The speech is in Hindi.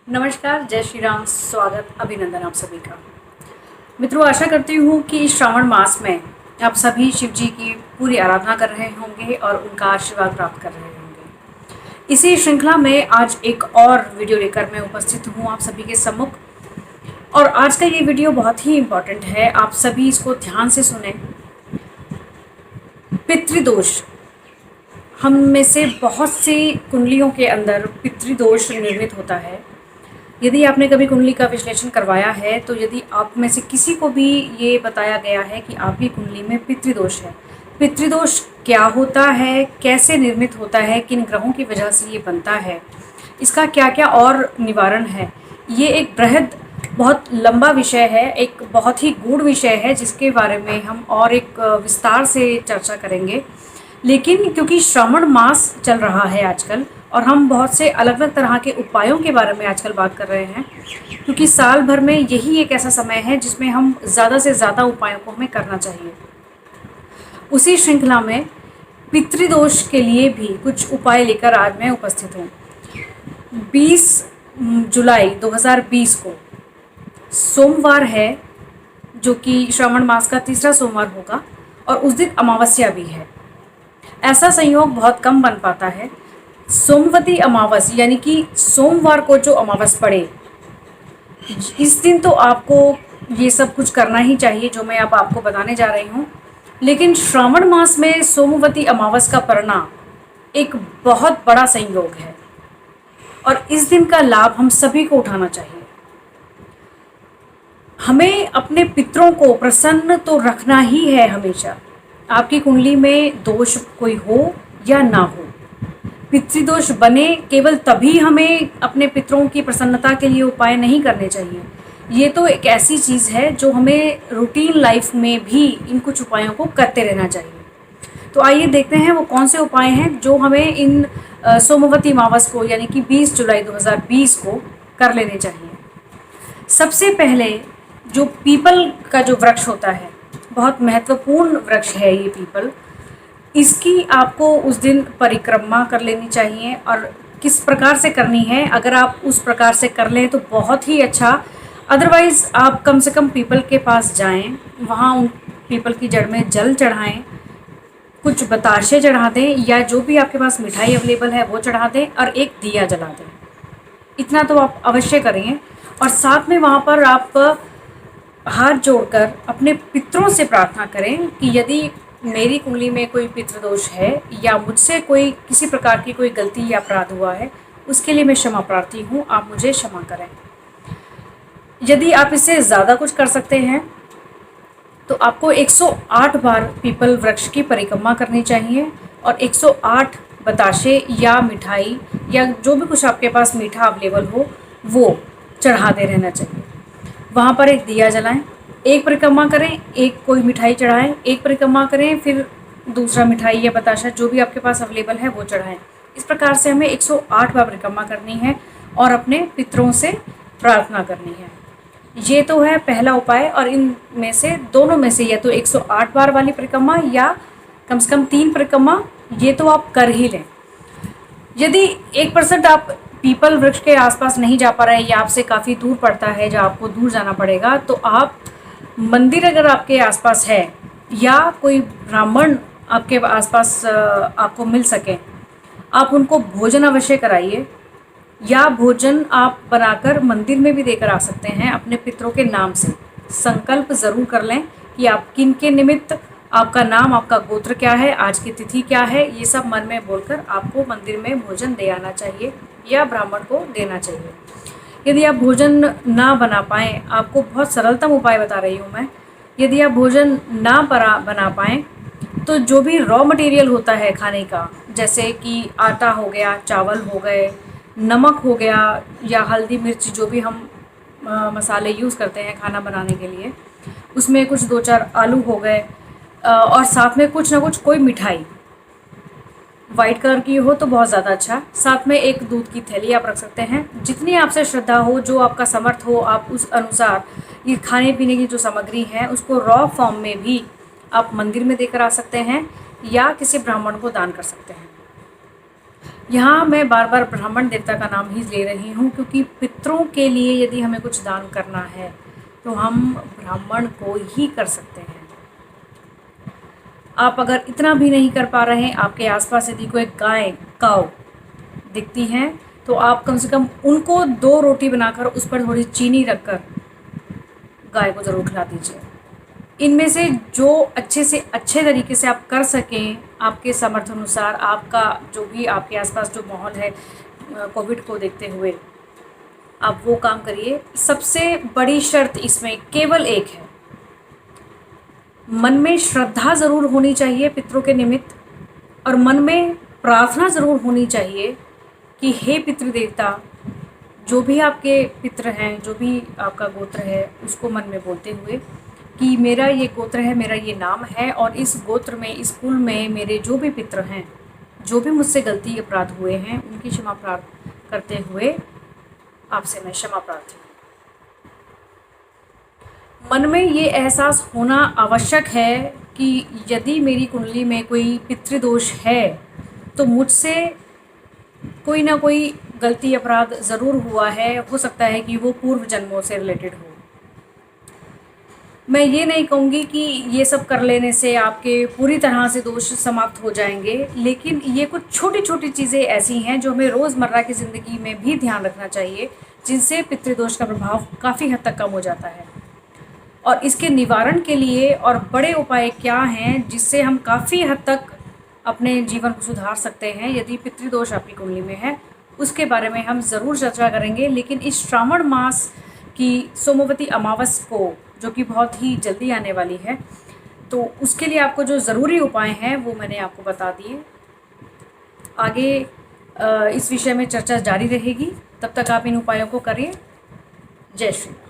नमस्कार, जय श्री राम, स्वागत, अभिनंदन आप सभी का। मित्रों, आशा करती हूँ कि इस श्रावण मास में आप सभी शिव जी की पूरी आराधना कर रहे होंगे और उनका आशीर्वाद प्राप्त कर रहे होंगे। इसी श्रृंखला में आज एक और वीडियो लेकर मैं उपस्थित हूँ आप सभी के सम्मुख। और आज का ये वीडियो बहुत ही इम्पोर्टेंट है, आप सभी इसको ध्यान से सुने। पितृदोष, हम में से बहुत सी कुंडलियों के अंदर पितृदोष निर्मित होता है। यदि आपने कभी कुंडली का विश्लेषण करवाया है, तो यदि आप में से किसी को भी ये बताया गया है कि आपकी कुंडली में पितृदोष है, पितृदोष क्या होता है, कैसे निर्मित होता है, किन ग्रहों की वजह से ये बनता है, इसका क्या क्या और निवारण है, ये एक बृहद बहुत लंबा विषय है, एक बहुत ही गूढ़ विषय है जिसके बारे में हम और एक विस्तार से चर्चा करेंगे। लेकिन क्योंकि श्रावण मास चल रहा है आजकल और हम बहुत से अलग अलग तरह के उपायों के बारे में आजकल बात कर रहे हैं, क्योंकि साल भर में यही एक ऐसा समय है जिसमें हम ज़्यादा से ज़्यादा उपायों को हमें करना चाहिए। उसी श्रृंखला में पितृदोष के लिए भी कुछ उपाय लेकर आज मैं उपस्थित हूँ। 20 जुलाई 2020 को सोमवार है, जो कि श्रावण मास का तीसरा सोमवार होगा, और उस दिन अमावस्या भी है। ऐसा संयोग बहुत कम बन पाता है। सोमवती अमावस यानी कि सोमवार को जो अमावस पड़े, इस दिन तो आपको ये सब कुछ करना ही चाहिए जो मैं अब आपको बताने जा रही हूँ। लेकिन श्रावण मास में सोमवती अमावस का पड़ना एक बहुत बड़ा संयोग है और इस दिन का लाभ हम सभी को उठाना चाहिए। हमें अपने पितरों को प्रसन्न तो रखना ही है हमेशा। आपकी कुंडली में दोष कोई हो या ना हो, पितृदोष बने केवल तभी हमें अपने पितरों की प्रसन्नता के लिए उपाय नहीं करने चाहिए। ये तो एक ऐसी चीज़ है जो हमें रूटीन लाइफ में भी इन कुछ उपायों को करते रहना चाहिए। तो आइए देखते हैं वो कौन से उपाय हैं जो हमें इन सोमवती अमावस को यानी कि 20 जुलाई 2020 को कर लेने चाहिए। सबसे पहले जो पीपल का जो वृक्ष होता है, बहुत महत्वपूर्ण वृक्ष है ये पीपल, इसकी आपको उस दिन परिक्रमा कर लेनी चाहिए। और किस प्रकार से करनी है, अगर आप उस प्रकार से कर लें तो बहुत ही अच्छा। अदरवाइज़ आप कम से कम पीपल के पास जाएं, वहाँ उन पीपल की जड़ में जल चढ़ाएं, कुछ बताशे चढ़ा दें या जो भी आपके पास मिठाई अवेलेबल है वो चढ़ा दें और एक दिया जला दें। इतना तो आप अवश्य करेंगे। और साथ में वहाँ पर आप हाथ जोड़कर अपने पितरों से प्रार्थना करें कि यदि मेरी कुंडली में कोई पितृदोष है या मुझसे कोई किसी प्रकार की कोई गलती या अपराध हुआ है, उसके लिए मैं क्षमा प्रार्थी हूँ, आप मुझे क्षमा करें। यदि आप इससे ज़्यादा कुछ कर सकते हैं तो आपको 108 बार पीपल वृक्ष की परिक्रमा करनी चाहिए और 108 बताशे या मिठाई या जो भी कुछ आपके पास मीठा अवेलेबल हो वो चढ़ाते रहना चाहिए। वहाँ पर एक दिया जलाएं, एक परिक्रमा करें, एक कोई मिठाई चढ़ाएं, एक परिक्रमा करें, फिर दूसरा मिठाई या बताशा जो भी आपके पास अवेलेबल है वो चढ़ाएं। इस प्रकार से हमें 108 बार परिक्रमा करनी है और अपने पितरों से प्रार्थना करनी है। ये तो है पहला उपाय। और इन में से दोनों में से या तो 108 बार वाली परिक्रमा या कम से कम 3 परिक्रमा ये तो आप कर ही लें। यदि 1% आप पीपल वृक्ष के आसपास नहीं जा पा रहे हैं या आपसे काफ़ी दूर पड़ता है, जहाँ आपको दूर जाना पड़ेगा, तो आप मंदिर अगर आपके आसपास है या कोई ब्राह्मण आपके आसपास आपको मिल सके, आप उनको भोजन अवश्य कराइए या भोजन आप बनाकर मंदिर में भी देकर आ सकते हैं। अपने पितरों के नाम से संकल्प ज़रूर कर लें कि आप किन के निमित्त, आपका नाम, आपका गोत्र क्या है, आज की तिथि क्या है, ये सब मन में बोलकर आपको मंदिर में भोजन दे आना चाहिए या ब्राह्मण को देना चाहिए। यदि आप भोजन ना बना पाएँ, आपको बहुत सरलतम उपाय बता रही हूँ मैं, यदि आप भोजन ना बना पाएँ तो जो भी रॉ मटेरियल होता है खाने का, जैसे कि आटा हो गया, चावल हो गए, नमक हो गया या हल्दी मिर्च, जो भी हम मसाले यूज़ करते हैं खाना बनाने के लिए, उसमें कुछ 2-4 आलू हो गए और साथ में कुछ ना कुछ कोई मिठाई वाइट कलर की हो तो बहुत ज़्यादा अच्छा। साथ में एक दूध की थैली आप रख सकते हैं। जितनी आपसे श्रद्धा हो, जो आपका समर्थ हो, आप उस अनुसार ये खाने पीने की जो सामग्री है उसको रॉ फॉर्म में भी आप मंदिर में देकर आ सकते हैं या किसी ब्राह्मण को दान कर सकते हैं। यहाँ मैं बार बार ब्राह्मण देवता का नाम ही ले रही हूँ, क्योंकि पितरों के लिए यदि हमें कुछ दान करना है तो हम ब्राह्मण को ही कर सकते हैं। आप अगर इतना भी नहीं कर पा रहे हैं, आपके आसपास यदि कोई गाय काऊ दिखती हैं तो आप कम से कम उनको 2 रोटी बनाकर उस पर थोड़ी चीनी रखकर गाय को ज़रूर खिला दीजिए। इनमें से जो अच्छे से अच्छे तरीके से आप कर सकें, आपके सामर्थ्य अनुसार, आपका जो भी आपके आसपास जो माहौल है कोविड को देखते हुए, आप वो काम करिए। सबसे बड़ी शर्त इसमें केवल एक है, मन में श्रद्धा ज़रूर होनी चाहिए पितरों के निमित्त, और मन में प्रार्थना ज़रूर होनी चाहिए कि हे पितृदेवता, जो भी आपके पितर हैं, जो भी आपका गोत्र है, उसको मन में बोलते हुए कि मेरा ये गोत्र है, मेरा ये नाम है, और इस गोत्र में, इस कुल में मेरे जो भी पितर हैं, जो भी मुझसे गलती अपराध हुए हैं, उनकी क्षमा प्रार्थना करते हुए आपसे मैं क्षमा प्रार्थी हूँ। मन में ये एहसास होना आवश्यक है कि यदि मेरी कुंडली में कोई पितृदोष है तो मुझसे कोई ना कोई गलती अपराध ज़रूर हुआ है। हो सकता है कि वो पूर्व जन्मों से रिलेटेड हो। मैं ये नहीं कहूँगी कि ये सब कर लेने से आपके पूरी तरह से दोष समाप्त हो जाएंगे, लेकिन ये कुछ छोटी छोटी चीज़ें ऐसी हैं जो हमें रोज़मर्रा की ज़िंदगी में भी ध्यान रखना चाहिए, जिनसे पितृदोष का प्रभाव काफ़ी हद तक कम हो जाता है। और इसके निवारण के लिए और बड़े उपाय क्या हैं जिससे हम काफ़ी हद तक अपने जीवन को सुधार सकते हैं यदि पितृदोष आपकी कुंडली में है, उसके बारे में हम ज़रूर चर्चा करेंगे। लेकिन इस श्रावण मास की सोमवती अमावस को, जो कि बहुत ही जल्दी आने वाली है, तो उसके लिए आपको जो ज़रूरी उपाय हैं वो मैंने आपको बता दिए। आगे इस विषय में चर्चा जारी रहेगी, तब तक आप इन उपायों को करें। जय श्री राम।